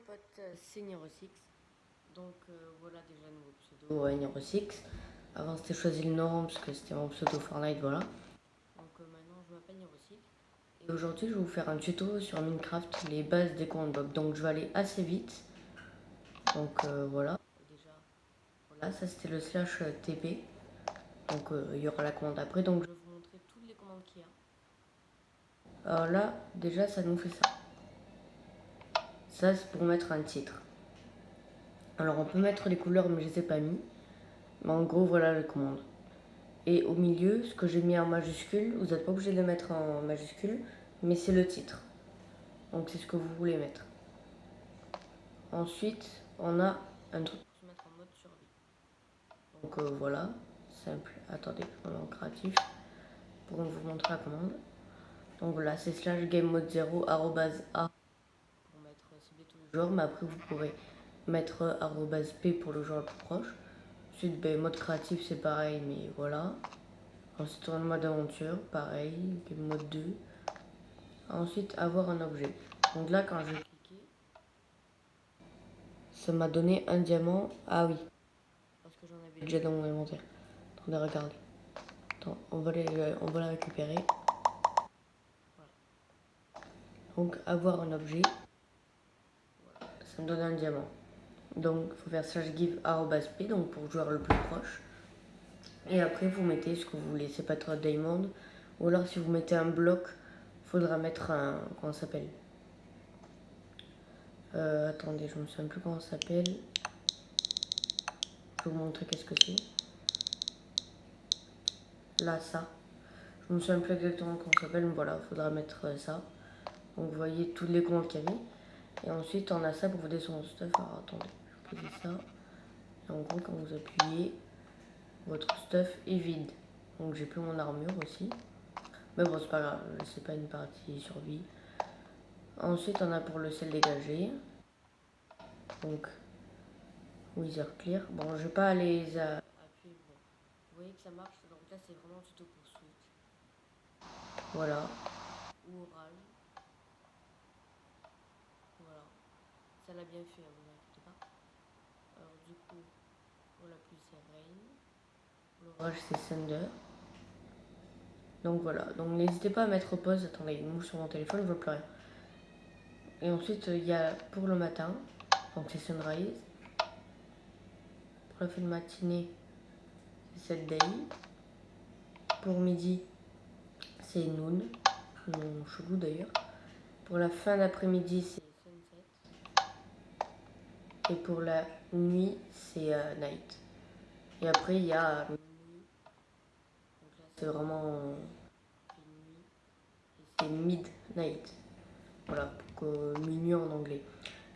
potes, c'est Nero6. Donc voilà déjà nouveau pseudo Nero6. Avant c'était choisi le nom parce que c'était mon pseudo Fortnite, voilà. Donc maintenant je m'appelle Nero6. Et aujourd'hui je vais vous faire un tuto sur Minecraft, les bases des command blocks. Donc je vais aller assez vite. Donc voilà. Déjà, voilà, ça c'était le slash TP. Donc il y aura la commande après. Donc je vais vous montrer toutes les commandes qu'il y a. Alors là, déjà ça nous fait ça. Ça c'est pour mettre un titre. Alors on peut mettre les couleurs mais je les ai pas mis. Mais en gros voilà les commandes. Et au milieu, ce que j'ai mis en majuscule, vous n'êtes pas obligé de le mettre en majuscule, mais c'est le titre. Donc c'est ce que vous voulez mettre. Ensuite, on a un truc pour se mettre en mode survie. Donc voilà, simple. Attendez, on est en créatif pour vous montrer la commande. Donc voilà, c'est slash game mode 0 arrobase A pour mettre cibler tous les joueurs, mais après vous pourrez mettre arrobase P pour le joueur le plus proche. Ensuite, ben, mode créatif c'est pareil, mais voilà. Ensuite, on a le mode aventure, pareil, game mode 2. Ensuite, avoir un objet. Donc là, quand j'ai cliqué, ça m'a donné un diamant. Ah oui, parce que j'en avais déjà dans mon inventaire. Attendez, regardez. Attends, on va la récupérer. Voilà. Donc, avoir un objet, ça me donne un diamant. Donc, il faut faire slash give @p, donc pour le joueur le plus proche. Et après, vous mettez ce que vous voulez. C'est pas trop diamond. Ou alors, si vous mettez un bloc, il faudra mettre un. Comment ça s'appelle attendez, je me souviens plus comment ça s'appelle. Je vais vous montrer qu'est-ce que c'est. Là, ça. Je me souviens plus exactement comment ça s'appelle, mais voilà, il faudra mettre ça. Donc vous voyez toutes les commandes qu'il y avait. Et ensuite, on a ça pour vous descendre son stuff. Alors attendez, je vais poser ça. Et en gros, quand vous appuyez, votre stuff est vide. Donc j'ai plus mon armure aussi. Mais bon, c'est pas grave, c'est pas une partie survie. Ensuite, on a pour le sel dégagé. Donc, Wither Clear. Bon, je vais pas les appuyer. Bon. Vous voyez que ça marche. Donc là, c'est vraiment tuto pour Switch. Voilà. Ou Oral. Voilà. Ça l'a bien fait, vous inquiétez pas. Alors du coup, pour la pluie c'est Rain. L'orage c'est Thunder. Donc voilà. Donc n'hésitez pas à mettre pause. Attendez, une mouche sur mon téléphone, je veux pleurer. Et ensuite, il y a pour le matin. Donc c'est Sunrise. Pour la fin de matinée, c'est Set Day. Pour midi, c'est Noon. Noon chelou d'ailleurs. Pour la fin d'après-midi, c'est Sunset. Et pour la nuit, c'est Night. Et après, il y a minuit. Donc là, c'est vraiment nuit. Et c'est Midnight. Voilà, pour minuit en anglais.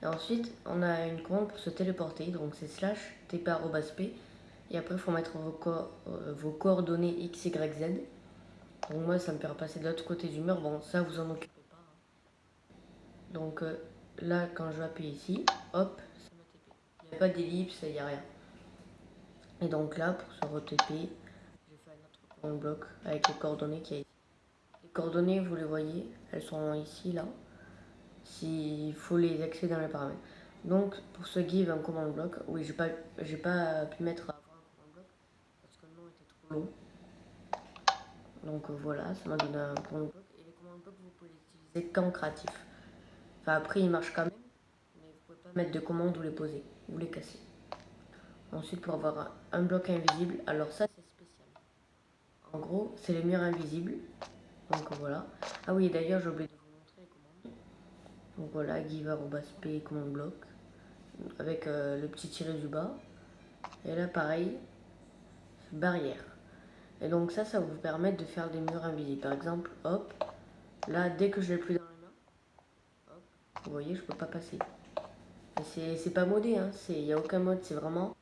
Et ensuite, on a une commande pour se téléporter. Donc c'est slash tp@p. Et après, il faut mettre vos coordonnées x, y, z. Donc moi, ça me permet de passer de l'autre côté du mur. Bon, ça, vous en occupez pas. Donc là, quand je vais appuyer ici, hop, ça m'a TP. Il n'y a pas d'ellipse, il n'y a rien. Et donc là, pour se re-TP, j'ai fait un autre command bloc avec les coordonnées qu'il y a ici. Les coordonnées, vous les voyez, elles sont ici, là. S'il faut les accéder dans les paramètres. Donc, pour ce give un command bloc, oui, j'ai pas pu mettre avant un command bloc parce que le nom était trop long. Donc voilà, ça m'a donné un command bloc. Et les command blocs, vous pouvez les utiliser qu'en créatif. Enfin, après, ils marchent quand même, mais vous pouvez pas mettre de commandes ou les poser, ou les casser. Ensuite, pour avoir un bloc invisible, alors ça, c'est spécial. En gros, c'est les murs invisibles. Donc voilà. Ah oui, d'ailleurs, j'ai oublié de vous montrer les commandes. Donc voilà, give @p command bloc avec le petit tiré du bas. Et là, pareil, barrière. Et donc ça va vous permettre de faire des murs invisibles. Par exemple, hop, là, dès que je l'ai plus dans les mains, hop, vous voyez, je peux pas passer. Et c'est pas modé, hein, il n'y a aucun mode, c'est vraiment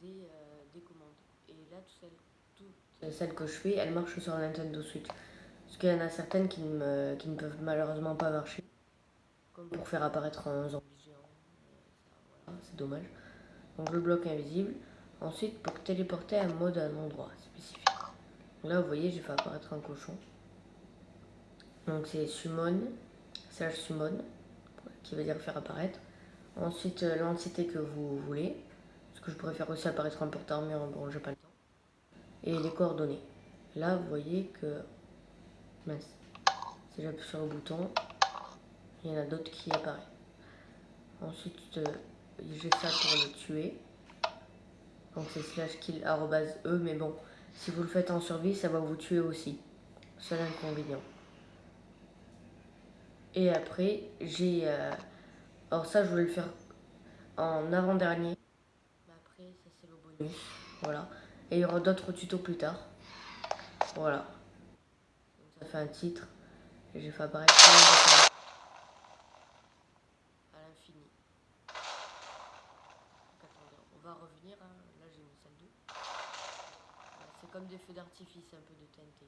des commandes. Et là, toutes celles que je fais, elles marchent sur la Nintendo Switch. Parce qu'il y en a certaines qui ne peuvent malheureusement pas marcher. Comme pour faire apparaître un zombie géant. Voilà, c'est dommage. Donc le bloc invisible. Ensuite, pour téléporter un mode à un endroit spécifique. Là, vous voyez, j'ai fait apparaître un cochon. Donc c'est summon, slash summon, qui veut dire faire apparaître. Ensuite, l'entité que vous voulez. Parce que je préfère aussi apparaître un porteur mais bon, j'ai pas le temps. Et les coordonnées. Là, vous voyez que... Mince. Si j'appuie sur le bouton, il y en a d'autres qui apparaissent. Ensuite, j'ai ça pour les tuer. Donc c'est slash kill @e, mais bon, si vous le faites en survie, ça va vous tuer aussi. Seul inconvénient. Et après, j'ai... alors ça, je voulais le faire en avant-dernier. Mais après, ça c'est le bonus. Voilà. Et il y aura d'autres tutos plus tard. Voilà. Donc ça fait un titre. Et j'ai fait apparaître à l'infini. Attendez, on va revenir. Hein. Là, j'ai une salle 2. Voilà, c'est comme des feux d'artifice, un peu de TNT.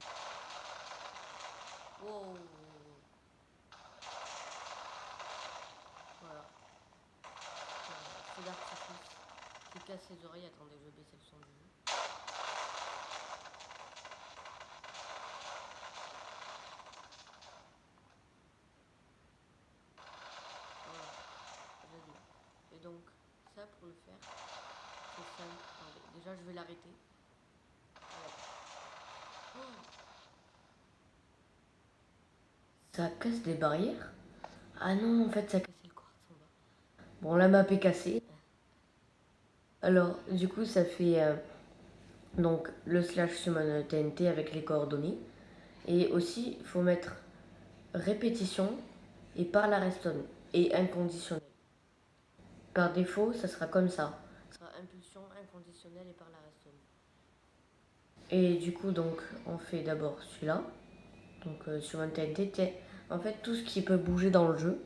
Wow. Voilà. Feu d'artifice qui casse les oreilles. Attendez, je vais baisser le son du jeu. Voilà, j'ai vu. Et donc, ça pour le faire, c'est simple. Attendez, déjà je vais l'arrêter. Voilà. Oh, ça casse des barrières? Ah non, en fait, ça a cassé le quartz en bas. Bon, la map est cassée. Alors, du coup, ça fait donc le slash summon TNT avec les coordonnées. Et aussi, il faut mettre répétition et par la restonne et inconditionnel. Par défaut, ça sera comme ça. Ça sera impulsion, inconditionnelle et par la restonne. Et du coup, donc, on fait d'abord celui-là. Donc, summon TNT. En fait, tout ce qui peut bouger dans le jeu,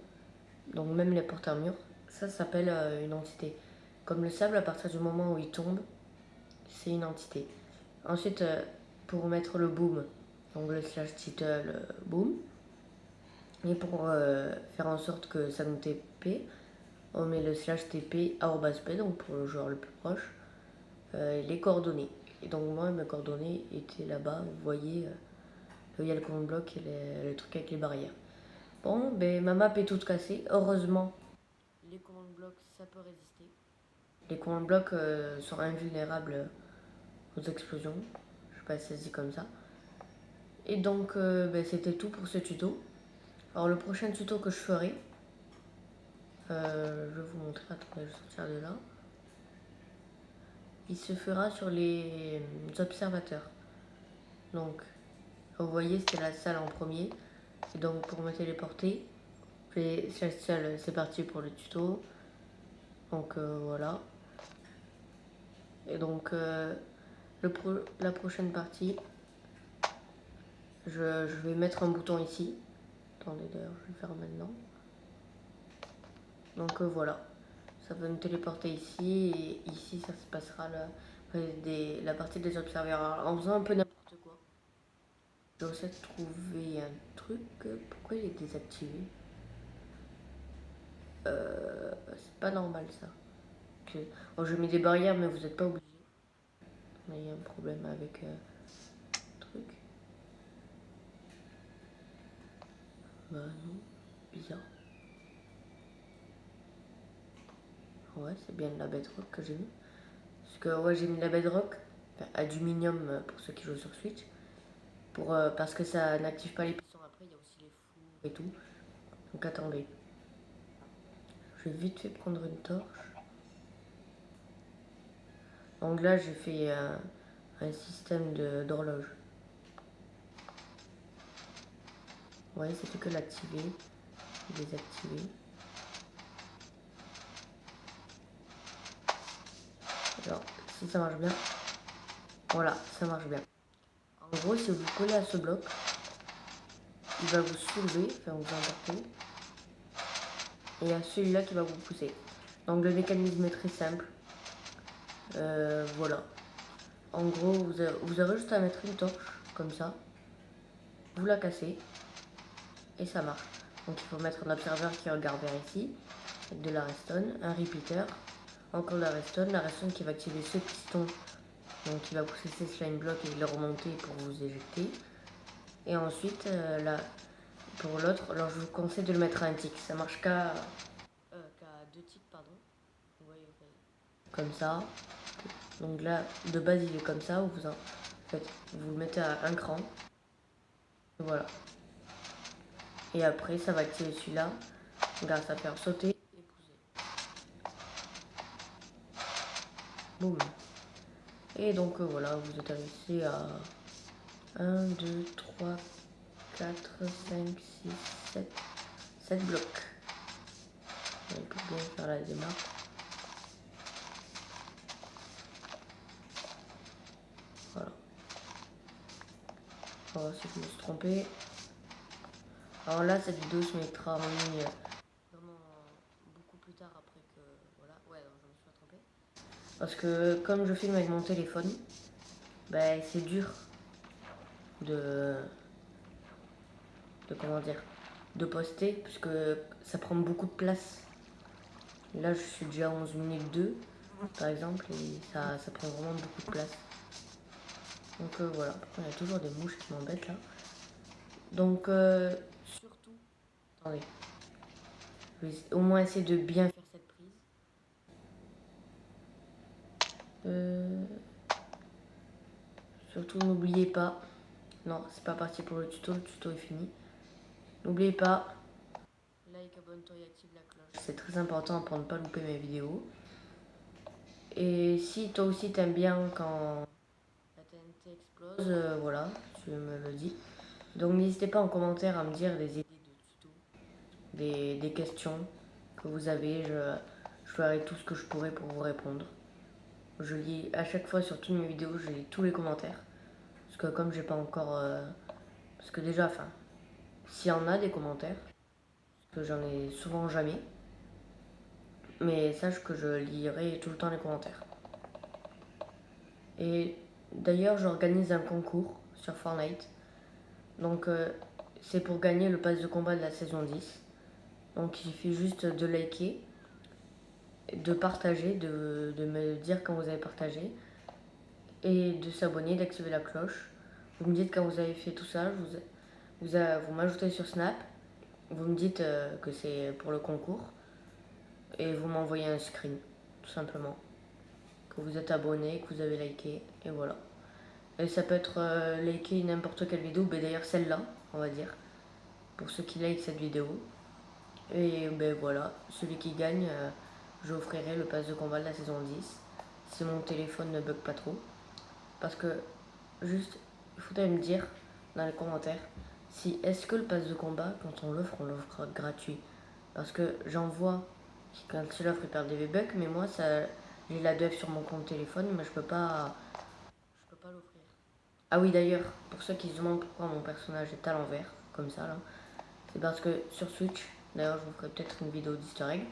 donc même les porteurs murs, ça s'appelle une entité. Comme le sable, à partir du moment où il tombe, c'est une entité. Ensuite, pour mettre le boom, donc le slash title boom, et pour faire en sorte que ça nous TP, on met le slash TP @p, donc pour le joueur le plus proche, les coordonnées. Et donc moi, mes coordonnées étaient là-bas, vous voyez, là où il y a le command block et le truc avec les barrières. Bon, ben ma map est toute cassée, heureusement. Les command blocks, ça peut résister. Les command blocks sont invulnérables aux explosions. Je sais pas si ça se dit comme ça. Et donc, ben, c'était tout pour ce tuto. Alors, le prochain tuto que je ferai, je vais vous montrer. Attendez, je vais sortir de là. Il se fera sur les observateurs. Donc, vous voyez, c'était la salle en premier. Et donc, pour me téléporter, c'est parti pour le tuto. Donc, voilà. Et donc, la prochaine partie, je vais mettre un bouton ici. Attendez, d'ailleurs, je vais le faire maintenant. Donc, voilà. Ça va nous téléporter ici. Et ici, ça se passera la partie des observateurs. En faisant un peu n'importe quoi. J'ai aussi trouvé un truc. Pourquoi il est désactivé? C'est pas normal ça. Bon, je mets des barrières, mais vous n'êtes pas obligé. Mais il y a un problème avec le truc. Bah non, bizarre. Ouais, c'est bien de la bedrock que j'ai mis. Parce que ouais, j'ai mis de la bedrock, enfin, aluminium pour ceux qui jouent sur Switch. Parce que ça n'active pas les pistons. Après, il y a aussi les fours et tout. Donc attendez. Je vais vite fait prendre une torche. Donc là, j'ai fait un système d'horloge. Ouais, c'est fait que l'activer, désactiver. Alors, si ça marche bien, voilà, ça marche bien. En gros, si vous collez à ce bloc, il va vous soulever, enfin vous emporter. Et il y a celui-là qui va vous pousser. Donc le mécanisme est très simple. Voilà. En gros, vous aurez juste à mettre une torche, comme ça. Vous la cassez. Et ça marche. Donc il faut mettre un observateur qui regarde vers ici. Avec de la redstone, un repeater. Encore de la redstone qui va activer ce piston. Donc il va pousser ces slime blocks et les remonter pour vous éjecter. Et ensuite, là, pour l'autre, alors je vous conseille de le mettre à un tick. Ça marche qu'à 2 deux types, pardon. Vous voyez, comme ça. Donc là, de base, il est comme ça. Vous le mettez à un cran. Voilà. Et après, ça va activer celui-là. Regarde, ça va faire sauter et pousser. Boum. Et donc voilà, vous êtes arrivé à 1, 2, 3, 4, 5, 6, 7. 7 blocs. On peut bien faire la démarche. Voilà. On va voir si je me suis trompé. Alors là, cette vidéo se mettra en ligne vraiment beaucoup plus tard après que... Voilà, ouais, alors je me suis pas trompé. Parce que comme je filme avec mon téléphone, ben, c'est dur de comment dire, de poster, puisque ça prend beaucoup de place. Là, je suis déjà à 11 minutes 2, par exemple, et ça prend vraiment beaucoup de place. Donc voilà, il y a toujours des mouches qui m'embêtent là. Donc surtout, attendez, je vais au moins essayer de bien faire cette prise. Surtout n'oubliez pas, non c'est pas parti pour le tuto est fini. N'oubliez pas, like, abonne-toi et active la cloche. C'est très important pour ne pas louper mes vidéos. Et si toi aussi t'aimes bien quand la TNT explose, voilà, tu me le dis. Donc n'hésitez pas en commentaire à me dire des idées de tuto, des questions que vous avez. Je ferai tout ce que je pourrai pour vous répondre. Je lis à chaque fois sur toutes mes vidéos, je lis tous les commentaires. Parce que comme j'ai pas encore... parce que déjà, enfin, s'il y en a des commentaires, parce que j'en ai souvent jamais, mais sache que je lirai tout le temps les commentaires. Et d'ailleurs, j'organise un concours sur Fortnite. Donc c'est pour gagner le pass de combat de la saison 10. Donc il suffit juste de liker, de partager, de me dire quand vous avez partagé, et de s'abonner, d'activer la cloche. Vous me dites quand vous avez fait tout ça, vous m'ajoutez sur Snap, vous me dites que c'est pour le concours, et vous m'envoyez un screen, tout simplement. Que vous êtes abonné, que vous avez liké, et voilà. Et ça peut être liker n'importe quelle vidéo, mais d'ailleurs celle-là, on va dire, pour ceux qui like cette vidéo. Et ben voilà, celui qui gagne, je offrirai le pass de combat de la saison 10, si mon téléphone ne bug pas trop. Parce que, juste, il faudrait me dire dans les commentaires, si est-ce que le pass de combat, quand on l'offre gratuit. Parce que j'en vois qui, quand tu l'offres, ils perdent des V-Bucks, mais moi, j'ai la dev sur mon compte téléphone, mais je peux pas l'offrir. Ah oui, d'ailleurs, pour ceux qui se demandent pourquoi mon personnage est à l'envers, comme ça, là, c'est parce que sur Switch, d'ailleurs, je vous ferai peut-être une vidéo d'easter egg,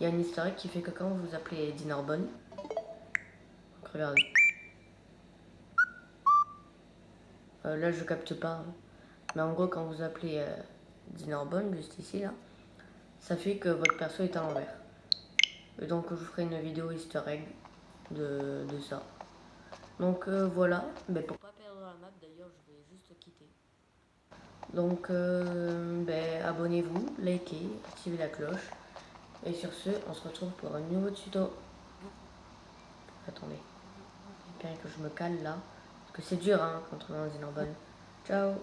il y a une easter egg qui fait que quand vous appelez Dinarbonne, donc regardez. Là, je capte pas, hein. Mais en gros, quand vous appelez Dinarbonne, juste ici, là, ça fait que votre perso est à l'envers. Et donc, je vous ferai une vidéo easter egg de ça. Donc voilà, mais pour pas perdre la map, d'ailleurs, je vais juste quitter. Donc, abonnez-vous, likez, activez la cloche. Et sur ce, on se retrouve pour un nouveau tuto. Attendez, il faut bien que je me cale là. Parce que c'est dur, hein, quand on est dans une bonne. Ciao!